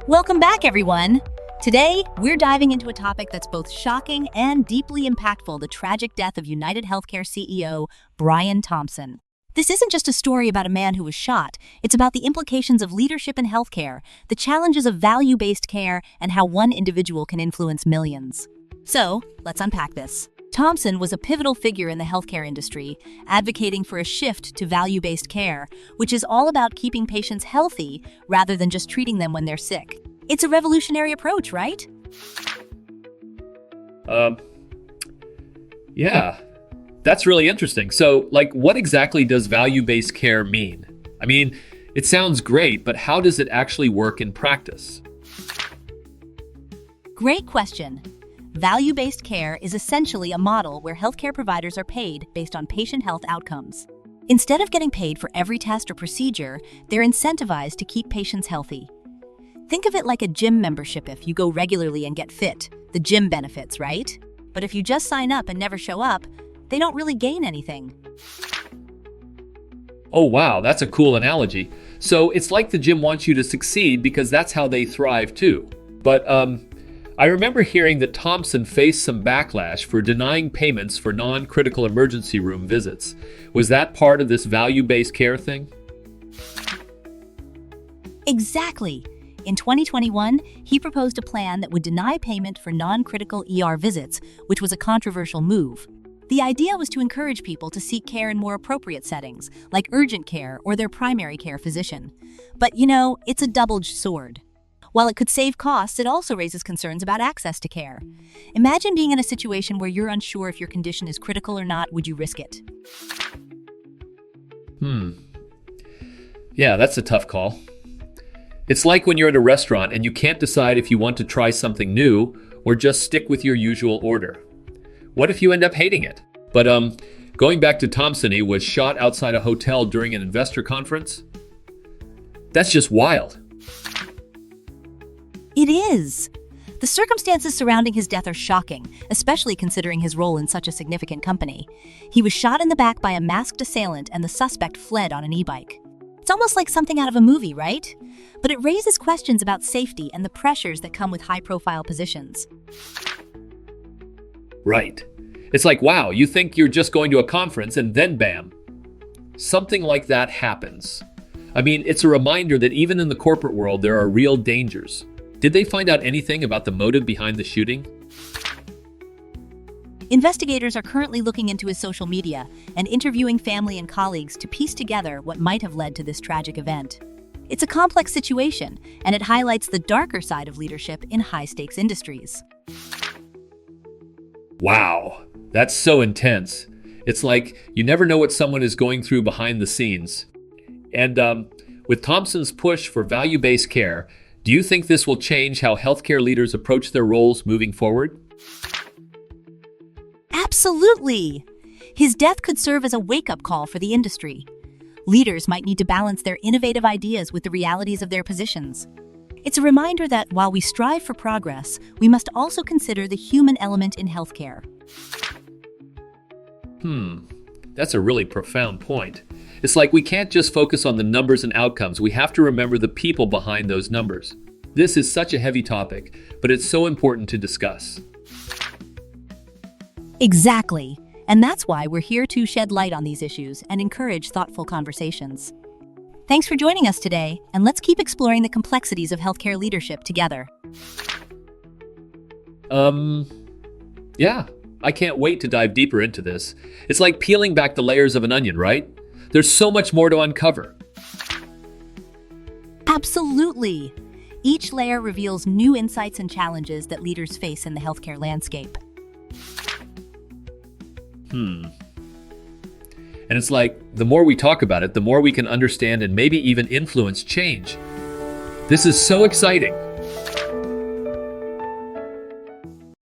Welcome back, everyone. Today, we're diving into a topic that's both shocking and deeply impactful: the tragic death of UnitedHealthcare CEO Brian Thompson. This isn't just a story about a man who was shot. It's about the implications of leadership in healthcare, the challenges of value-based care, and how one individual can influence millions. So, let's unpack this. Thompson was a pivotal figure in the healthcare industry, advocating for a shift to value-based care, which is all about keeping patients healthy rather than just treating them when they're sick. It's a revolutionary approach, right? Yeah, that's really interesting. So, what exactly does value-based care mean? I mean, it sounds great, but how does it actually work in practice? Great question. Value-based care is essentially a model where healthcare providers are paid based on patient health outcomes. Instead of getting paid for every test or procedure, they're incentivized to keep patients healthy. Think of it like a gym membership. If you go regularly and get fit, the gym benefits, right? But if you just sign up and never show up, they don't really gain anything. Oh, wow, that's a cool analogy. So it's like the gym wants you to succeed because that's how they thrive too. But I remember hearing that Thompson faced some backlash for denying payments for non-critical emergency room visits. Was that part of this value-based care thing? Exactly. In 2021, he proposed a plan that would deny payment for non-critical ER visits, which was a controversial move. The idea was to encourage people to seek care in more appropriate settings, like urgent care or their primary care physician. But, it's a double-edged sword. While it could save costs, it also raises concerns about access to care. Imagine being in a situation where you're unsure if your condition is critical or not. Would you risk it? Yeah, that's a tough call. It's like when you're at a restaurant and you can't decide if you want to try something new or just stick with your usual order. What if you end up hating it? But going back to Thompson, he was shot outside a hotel during an investor conference. That's just wild. It is. The circumstances surrounding his death are shocking, especially considering his role in such a significant company. He was shot in the back by a masked assailant and the suspect fled on an e-bike. It's almost like something out of a movie, right? But it raises questions about safety and the pressures that come with high-profile positions. Right. It's like, wow, you think you're just going to a conference and then bam, something like that happens. I mean, it's a reminder that even in the corporate world, there are real dangers. Did they find out anything about the motive behind the shooting? Investigators are currently looking into his social media and interviewing family and colleagues to piece together what might have led to this tragic event. It's a complex situation, and it highlights the darker side of leadership in high-stakes industries. Wow, that's so intense. It's like you never know what someone is going through behind the scenes. And with Thompson's push for value-based care, do you think this will change how healthcare leaders approach their roles moving forward? Absolutely! His death could serve as a wake-up call for the industry. Leaders might need to balance their innovative ideas with the realities of their positions. It's a reminder that while we strive for progress, we must also consider the human element in healthcare. That's a really profound point. It's like we can't just focus on the numbers and outcomes. We have to remember the people behind those numbers. This is such a heavy topic, but it's so important to discuss. Exactly. And that's why we're here to shed light on these issues and encourage thoughtful conversations. Thanks for joining us today, and let's keep exploring the complexities of healthcare leadership together. Yeah, I can't wait to dive deeper into this. It's like peeling back the layers of an onion, right? There's so much more to uncover. Absolutely. Each layer reveals new insights and challenges that leaders face in the healthcare landscape. And it's like, the more we talk about it, the more we can understand and maybe even influence change. This is so exciting.